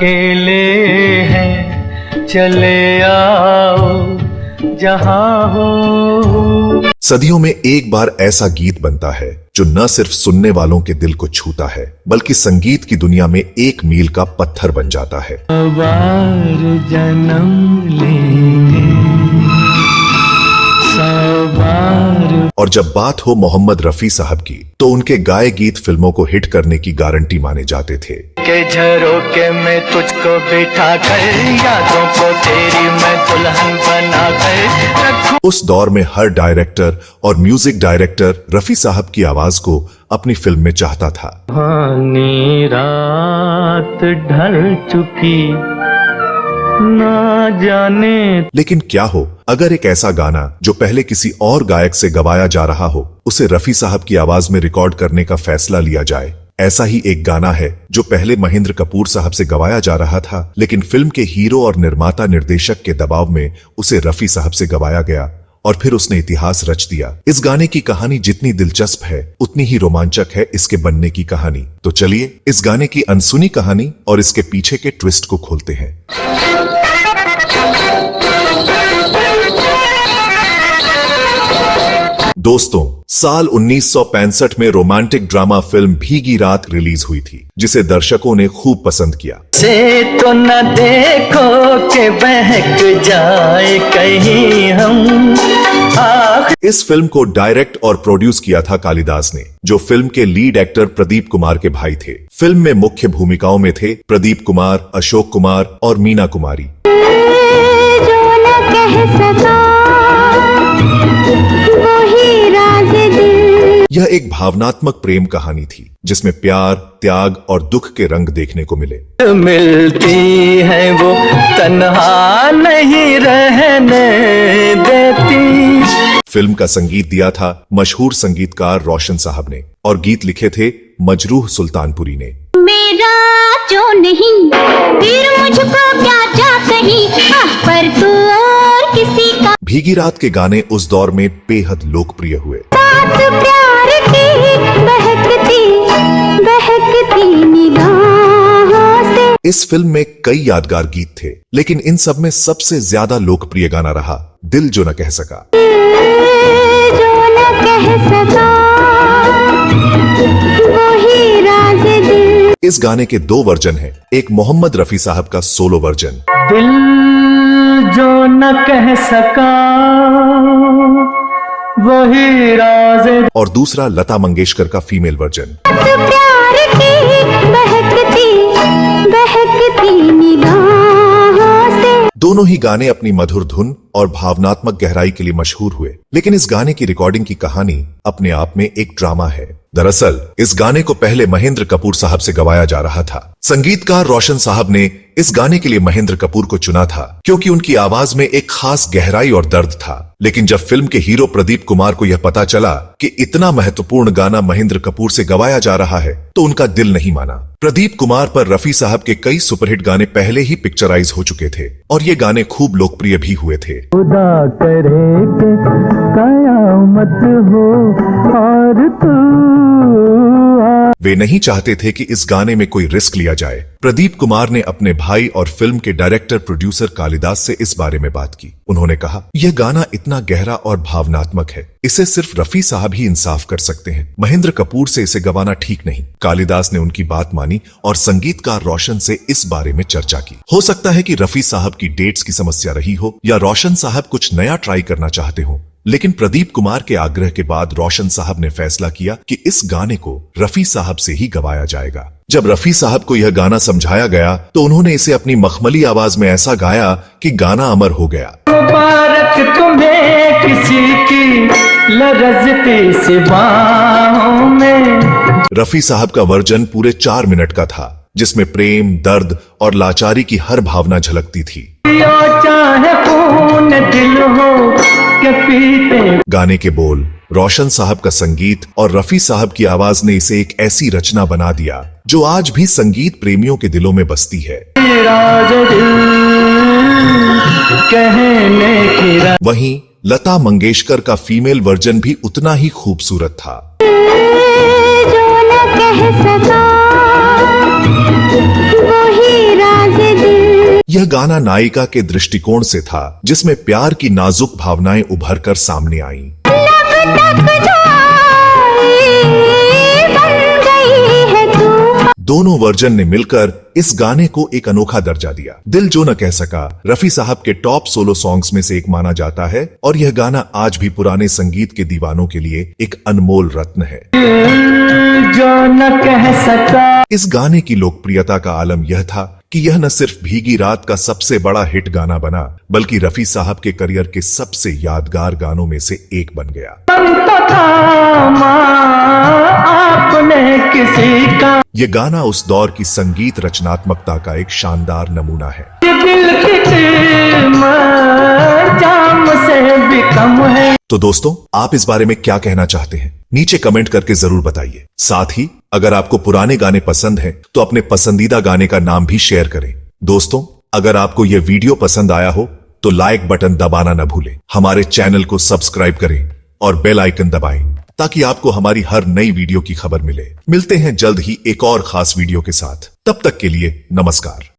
अकेले हैं चले आओ जहां हो। सदियों में एक बार ऐसा गीत बनता है जो न सिर्फ सुनने वालों के दिल को छूता है बल्कि संगीत की दुनिया में एक मील का पत्थर बन जाता है। बार जन्म लेंगे और जब बात हो मोहम्मद रफी साहब की तो उनके गाए गीत फिल्मों को हिट करने की गारंटी माने जाते थे। के झरोके में तुझको बिठा कर यादों को तेरी मैं दुल्हन बना कर रखूं। उस दौर में हर डायरेक्टर और म्यूजिक डायरेक्टर रफी साहब की आवाज को अपनी फिल्म में चाहता था। सुहानी रात ढल चुकी ना जाने। लेकिन क्या हो अगर एक ऐसा गाना जो पहले किसी और गायक से गवाया जा रहा हो उसे रफी साहब की आवाज में रिकॉर्ड करने का फैसला लिया जाए। ऐसा ही एक गाना है जो पहले महेंद्र कपूर साहब से गवाया जा रहा था लेकिन फिल्म के हीरो और निर्माता निर्देशक के दबाव में उसे रफी साहब से गवाया गया और फिर उसने इतिहास रच दिया। इस गाने की कहानी जितनी दिलचस्प है उतनी ही रोमांचक है इसके बनने की कहानी। तो चलिए इस गाने की अनसुनी कहानी और इसके पीछे के ट्विस्ट को खोलते हैं। दोस्तों, साल 1965 में रोमांटिक ड्रामा फिल्म भीगी रात रिलीज हुई थी जिसे दर्शकों ने खूब पसंद किया। से तो न देखो के बहक जाए कहीं हम। इस फिल्म को डायरेक्ट और प्रोड्यूस किया था कालिदास ने जो फिल्म के लीड एक्टर प्रदीप कुमार के भाई थे। फिल्म में मुख्य भूमिकाओं में थे प्रदीप कुमार, अशोक कुमार और मीना कुमारी। जो न कह सका यह एक भावनात्मक प्रेम कहानी थी जिसमें प्यार, त्याग और दुख के रंग देखने को मिले। मिलती है वो तन्हा नहीं रहने देती। फिल्म का संगीत दिया था मशहूर संगीतकार रोशन साहब ने और गीत लिखे थे मजरूह सुल्तानपुरी ने। मेरा जो नहीं फिर मुझको क्या जा कहीं पर तू और किसी का। भीगी रात के गाने उस दौर में बेहद लोकप्रिय हुए। प्यार की बहकती निगाहों से। इस फिल्म में कई यादगार गीत थे लेकिन इन सब में सबसे ज्यादा लोकप्रिय गाना रहा दिल जो न कह सका। जो न कह सका वही राज दिल। इस गाने के दो वर्जन हैं, एक मोहम्मद रफी साहब का सोलो वर्जन दिल जो न कह सका वही राज और दूसरा लता मंगेशकर का फीमेल वर्जन। प्यार की बहकती निगाहों से। दोनों ही गाने अपनी मधुर धुन और भावनात्मक गहराई के लिए मशहूर हुए लेकिन इस गाने की रिकॉर्डिंग की कहानी अपने आप में एक ड्रामा है। दरअसल इस गाने को पहले महेंद्र कपूर साहब से गवाया जा रहा था। संगीतकार रोशन साहब ने इस गाने के लिए महेंद्र कपूर को चुना था क्योंकि उनकी आवाज में एक खास गहराई और दर्द था। लेकिन जब फिल्म के हीरो प्रदीप कुमार को यह पता चला कि इतना महत्वपूर्ण गाना महेंद्र कपूर से गवाया जा रहा है तो उनका दिल नहीं माना। प्रदीप कुमार पर रफी साहब के कई सुपरहिट गाने पहले ही पिक्चराइज हो चुके थे और ये गाने खूब लोकप्रिय भी हुए थे। खुदा करे के कयामत हो और तू। वे नहीं चाहते थे कि इस गाने में कोई रिस्क लिया जाए। प्रदीप कुमार ने अपने भाई और फिल्म के डायरेक्टर प्रोड्यूसर कालिदास से इस बारे में बात की। उन्होंने कहा यह गाना इतना गहरा और भावनात्मक है, इसे सिर्फ रफी साहब ही इंसाफ कर सकते हैं, महेंद्र कपूर से इसे गवाना ठीक नहीं। कालिदास ने उनकी बात मानी और संगीतकार रोशन से इस बारे में चर्चा की। हो सकता है कि रफी साहब की डेट्स की समस्या रही हो या रोशन साहब कुछ नया ट्राई करना चाहते हो, लेकिन प्रदीप कुमार के आग्रह के बाद रोशन साहब ने फैसला किया कि इस गाने को रफी साहब से ही गवाया जाएगा। जब रफी साहब को यह गाना समझाया गया तो उन्होंने इसे अपनी मखमली आवाज में ऐसा गाया कि गाना अमर हो गया। मुबारक तुम्हें किसी की लरज़ती सी बाहों में। रफी साहब का वर्जन पूरे 4 मिनट का था जिसमें प्रेम, दर्द और लाचारी की हर भावना झलकती थी। चाहे खून दिल हो के पीते। गाने के बोल, रोशन साहब का संगीत और रफी साहब की आवाज ने इसे एक ऐसी रचना बना दिया जो आज भी संगीत प्रेमियों के दिलों में बसती है। वहीं लता मंगेशकर का फीमेल वर्जन भी उतना ही खूबसूरत था। जो न कह सका वही राज यह गाना नायिका के दृष्टिकोण से था, जिसमें प्यार की नाजुक भावनाएं उभर कर सामने आईं। दोनों वर्जन ने मिलकर इस गाने को एक अनोखा दर्जा दिया। दिल जो न कह सका रफी साहब के टॉप सोलो सॉन्ग्स में से एक माना जाता है और यह गाना आज भी पुराने संगीत के दीवानों के लिए एक अनमोल रत्न है। जो न कह सका। इस गाने की लोकप्रियता का आलम यह था कि यह न सिर्फ भीगी रात का सबसे बड़ा हिट गाना बना, बल्कि रफी साहब के करियर के सबसे यादगार गानों में से एक बन गया। आपने किसी का ये गाना उस दौर की संगीत रचनात्मकता का एक शानदार नमूना है। दिल की जाम से भी कम है। तो दोस्तों, आप इस बारे में क्या कहना चाहते हैं? नीचे कमेंट करके जरूर बताइए। साथ ही अगर आपको पुराने गाने पसंद हैं, तो अपने पसंदीदा गाने का नाम भी शेयर करें। दोस्तों, अगर आपको यह वीडियो पसंद आया हो तो लाइक बटन दबाना न भूलें। हमारे चैनल को सब्सक्राइब करें और बेल आइकन दबाएं ताकि आपको हमारी हर नई वीडियो की खबर मिले। मिलते हैं जल्द ही एक और खास वीडियो के साथ। तब तक के लिए नमस्कार।